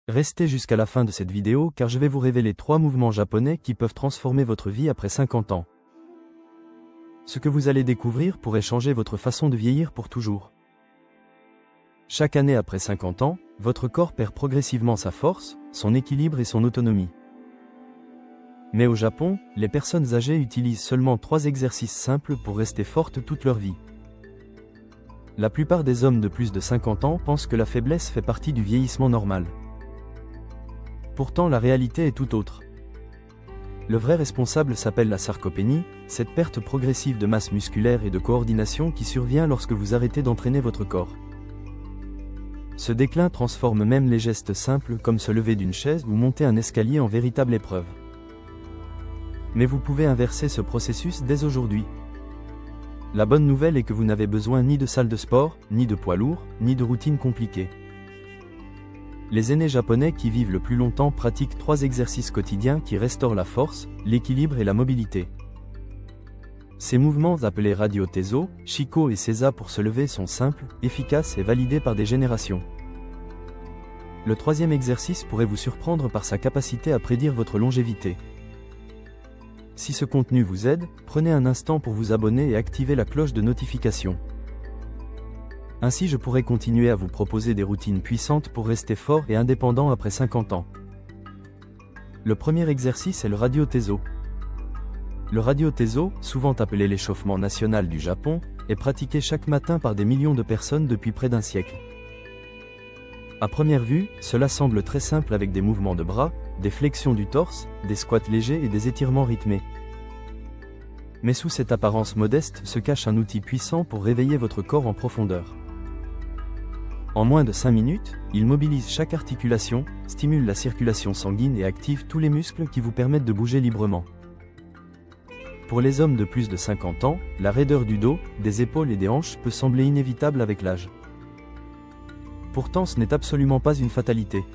Restez jusqu'à la fin de cette vidéo car je vais vous révéler 3 mouvements japonais qui peuvent transformer votre vie après 50 ans. Ce que vous allez découvrir pourrait changer votre façon de vieillir pour toujours. Chaque année après 50 ans, votre corps perd progressivement sa force, son équilibre et son autonomie. Mais au Japon, les personnes âgées utilisent seulement 3 exercices simples pour rester fortes toute leur vie. La plupart des hommes de plus de 50 ans pensent que la faiblesse fait partie du vieillissement normal. Pourtant la réalité est tout autre. Le vrai responsable s'appelle la sarcopénie, cette perte progressive de masse musculaire et de coordination qui survient lorsque vous arrêtez d'entraîner votre corps. Ce déclin transforme même les gestes simples comme se lever d'une chaise ou monter un escalier en véritable épreuve. Mais vous pouvez inverser ce processus dès aujourd'hui. La bonne nouvelle est que vous n'avez besoin ni de salle de sport, ni de poids lourds, ni de routines compliquées. Les aînés japonais qui vivent le plus longtemps pratiquent 3 exercices quotidiens qui restaurent la force, l'équilibre et la mobilité. Ces mouvements appelés Radio Tezo, Shiko et Seiza pour se lever sont simples, efficaces et validés par des générations. Le 3e exercice pourrait vous surprendre par sa capacité à prédire votre longévité. Si ce contenu vous aide, prenez un instant pour vous abonner et activer la cloche de notification. Ainsi je pourrai continuer à vous proposer des routines puissantes pour rester fort et indépendant après 50 ans. Le premier exercice est le Radio Tezo. Le Radio Tezo, souvent appelé l'échauffement national du Japon, est pratiqué chaque matin par des millions de personnes depuis près d'un siècle. À première vue, cela semble très simple avec des mouvements de bras, des flexions du torse, des squats légers et des étirements rythmés. Mais sous cette apparence modeste se cache un outil puissant pour réveiller votre corps en profondeur. En moins de 5 minutes, il mobilise chaque articulation, stimule la circulation sanguine et active tous les muscles qui vous permettent de bouger librement. Pour les hommes de plus de 50 ans, la raideur du dos, des épaules et des hanches peut sembler inévitable avec l'âge. Pourtant ce n'est absolument pas une fatalité.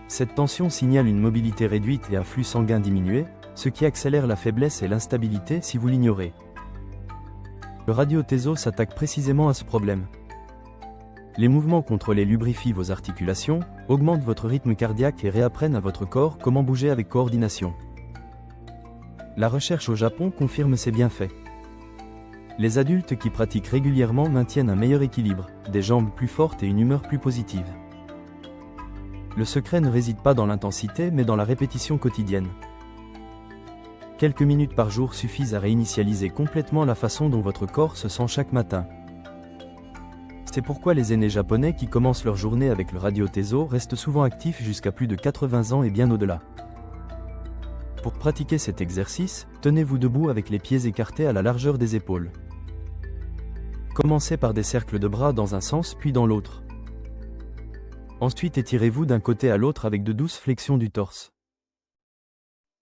Cette tension signale une mobilité réduite et un flux sanguin diminué, ce qui accélère la faiblesse et l'instabilité si vous l'ignorez. Le Radio Tezo s'attaque précisément à ce problème. Les mouvements contrôlés lubrifient vos articulations, augmentent votre rythme cardiaque et réapprennent à votre corps comment bouger avec coordination. La recherche au Japon confirme ces bienfaits. Les adultes qui pratiquent régulièrement maintiennent un meilleur équilibre, des jambes plus fortes et une humeur plus positive. Le secret ne réside pas dans l'intensité mais dans la répétition quotidienne. Quelques minutes par jour suffisent à réinitialiser complètement la façon dont votre corps se sent chaque matin. C'est pourquoi les aînés japonais qui commencent leur journée avec le Radio Tezo restent souvent actifs jusqu'à plus de 80 ans et bien au-delà. Pour pratiquer cet exercice, tenez-vous debout avec les pieds écartés à la largeur des épaules. Commencez par des cercles de bras dans un sens puis dans l'autre. Ensuite étirez-vous d'un côté à l'autre avec de douces flexions du torse.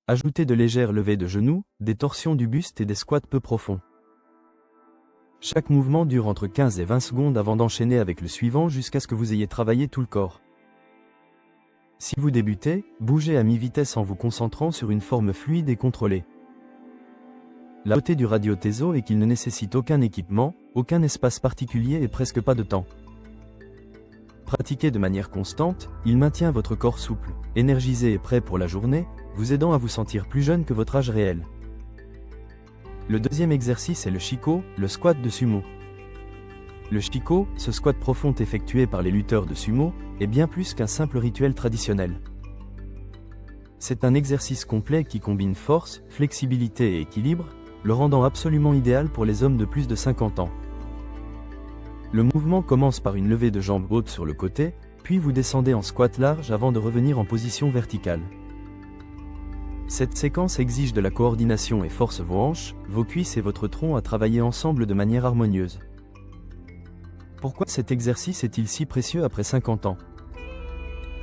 Ajoutez de légères levées de genoux, des torsions du buste et des squats peu profonds. Chaque mouvement dure entre 15 et 20 secondes avant d'enchaîner avec le suivant jusqu'à ce que vous ayez travaillé tout le corps. Si vous débutez, bougez à mi-vitesse en vous concentrant sur une forme fluide et contrôlée. La beauté du Radio Tezo est qu'il ne nécessite aucun équipement, aucun espace particulier et presque pas de temps. Pratiqué de manière constante, il maintient votre corps souple, énergisé et prêt pour la journée, vous aidant à vous sentir plus jeune que votre âge réel. Le deuxième exercice est le Shiko, le squat de sumo. Le Shiko, ce squat profond effectué par les lutteurs de sumo, est bien plus qu'un simple rituel traditionnel. C'est un exercice complet qui combine force, flexibilité et équilibre, le rendant absolument idéal pour les hommes de plus de 50 ans. Le mouvement commence par une levée de jambes haute sur le côté, puis vous descendez en squat large avant de revenir en position verticale. Cette séquence exige de la coordination et force vos hanches, vos cuisses et votre tronc à travailler ensemble de manière harmonieuse. Pourquoi cet exercice est-il si précieux après 50 ans?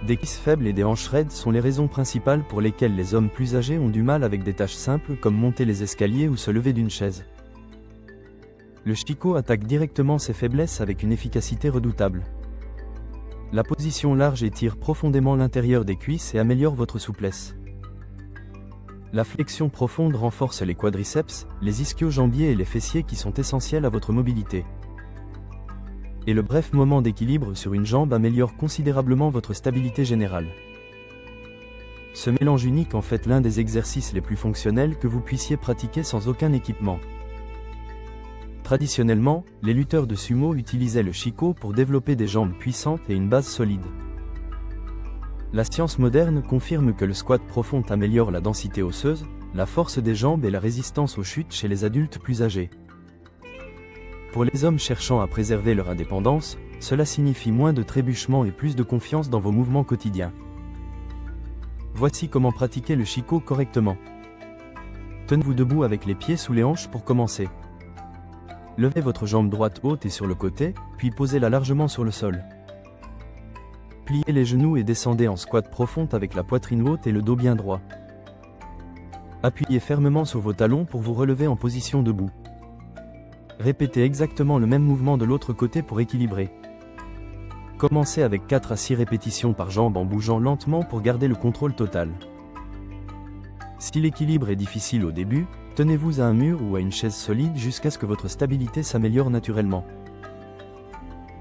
Des cuisses faibles et des hanches raides sont les raisons principales pour lesquelles les hommes plus âgés ont du mal avec des tâches simples comme monter les escaliers ou se lever d'une chaise. Le Shiko attaque directement ces faiblesses avec une efficacité redoutable. La position large étire profondément l'intérieur des cuisses et améliore votre souplesse. La flexion profonde renforce les quadriceps, les ischio-jambiers et les fessiers qui sont essentiels à votre mobilité. Et le bref moment d'équilibre sur une jambe améliore considérablement votre stabilité générale. Ce mélange unique en fait l'un des exercices les plus fonctionnels que vous puissiez pratiquer sans aucun équipement. Traditionnellement, les lutteurs de sumo utilisaient le shiko pour développer des jambes puissantes et une base solide. La science moderne confirme que le squat profond améliore la densité osseuse, la force des jambes et la résistance aux chutes chez les adultes plus âgés. Pour les hommes cherchant à préserver leur indépendance, cela signifie moins de trébuchements et plus de confiance dans vos mouvements quotidiens. Voici comment pratiquer le shiko correctement. Tenez-vous debout avec les pieds sous les hanches pour commencer. Levez votre jambe droite haute et sur le côté, puis posez-la largement sur le sol. Pliez les genoux et descendez en squat profond avec la poitrine haute et le dos bien droit. Appuyez fermement sur vos talons pour vous relever en position debout. Répétez exactement le même mouvement de l'autre côté pour équilibrer. Commencez avec 4 à 6 répétitions par jambe en bougeant lentement pour garder le contrôle total. Si l'équilibre est difficile au début, tenez-vous à un mur ou à une chaise solide jusqu'à ce que votre stabilité s'améliore naturellement.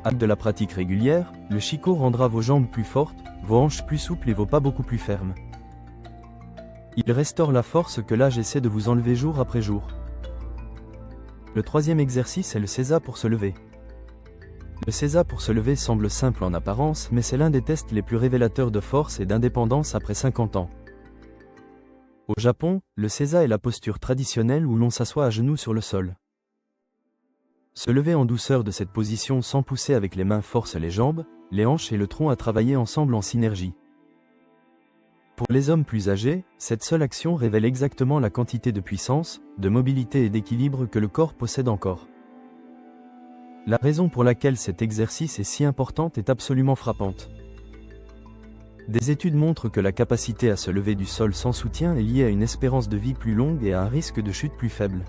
Avec de la pratique régulière, le shiko rendra vos jambes plus fortes, vos hanches plus souples et vos pas beaucoup plus fermes. Il restaure la force que l'âge essaie de vous enlever jour après jour. Le troisième exercice est le seiza pour se lever. Le seiza pour se lever semble simple en apparence, mais c'est l'un des tests les plus révélateurs de force et d'indépendance après 50 ans. Au Japon, le seiza est la posture traditionnelle où l'on s'assoit à genoux sur le sol. Se lever en douceur de cette position sans pousser avec les mains force les jambes, les hanches et le tronc à travailler ensemble en synergie. Pour les hommes plus âgés, cette seule action révèle exactement la quantité de puissance, de mobilité et d'équilibre que le corps possède encore. La raison pour laquelle cet exercice est si important est absolument frappante. Des études montrent que la capacité à se lever du sol sans soutien est liée à une espérance de vie plus longue et à un risque de chute plus faible.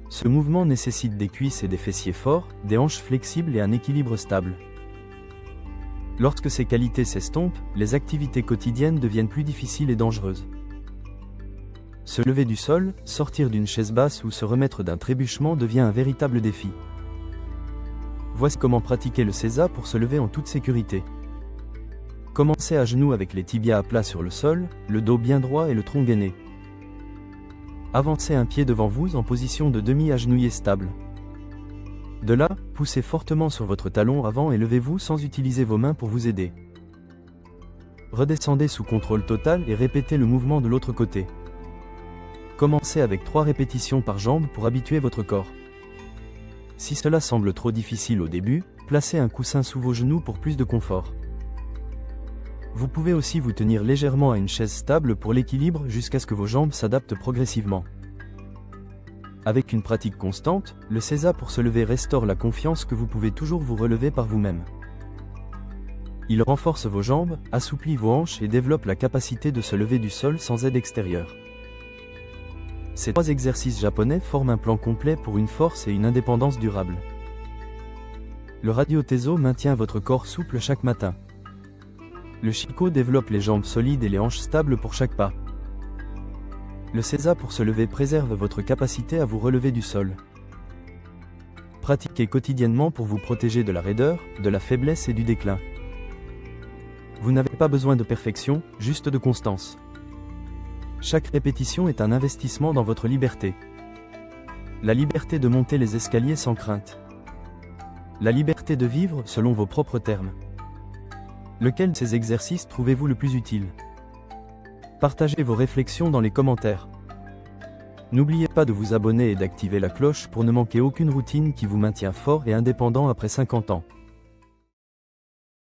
Ce mouvement nécessite des cuisses et des fessiers forts, des hanches flexibles et un équilibre stable. Lorsque ces qualités s'estompent, les activités quotidiennes deviennent plus difficiles et dangereuses. Se lever du sol, sortir d'une chaise basse ou se remettre d'un trébuchement devient un véritable défi. Voici comment pratiquer le seiza pour se lever en toute sécurité. Commencez à genoux avec les tibias à plat sur le sol, le dos bien droit et le tronc gainé. Avancez un pied devant vous en position de demi-agenouillé stable. De là, poussez fortement sur votre talon avant et levez-vous sans utiliser vos mains pour vous aider. Redescendez sous contrôle total et répétez le mouvement de l'autre côté. Commencez avec 3 répétitions par jambe pour habituer votre corps. Si cela semble trop difficile au début, placez un coussin sous vos genoux pour plus de confort. Vous pouvez aussi vous tenir légèrement à une chaise stable pour l'équilibre jusqu'à ce que vos jambes s'adaptent progressivement. Avec une pratique constante, le seiza pour se lever restaure la confiance que vous pouvez toujours vous relever par vous-même. Il renforce vos jambes, assouplit vos hanches et développe la capacité de se lever du sol sans aide extérieure. Ces 3 exercices japonais forment un plan complet pour une force et une indépendance durable. Le Radio Teizo maintient votre corps souple chaque matin. Le shiko développe les jambes solides et les hanches stables pour chaque pas. Le seiza pour se lever préserve votre capacité à vous relever du sol. Pratiquez quotidiennement pour vous protéger de la raideur, de la faiblesse et du déclin. Vous n'avez pas besoin de perfection, juste de constance. Chaque répétition est un investissement dans votre liberté. La liberté de monter les escaliers sans crainte. La liberté de vivre selon vos propres termes. Lequel de ces exercices trouvez-vous le plus utile? Partagez vos réflexions dans les commentaires. N'oubliez pas de vous abonner et d'activer la cloche pour ne manquer aucune routine qui vous maintient fort et indépendant après 50 ans.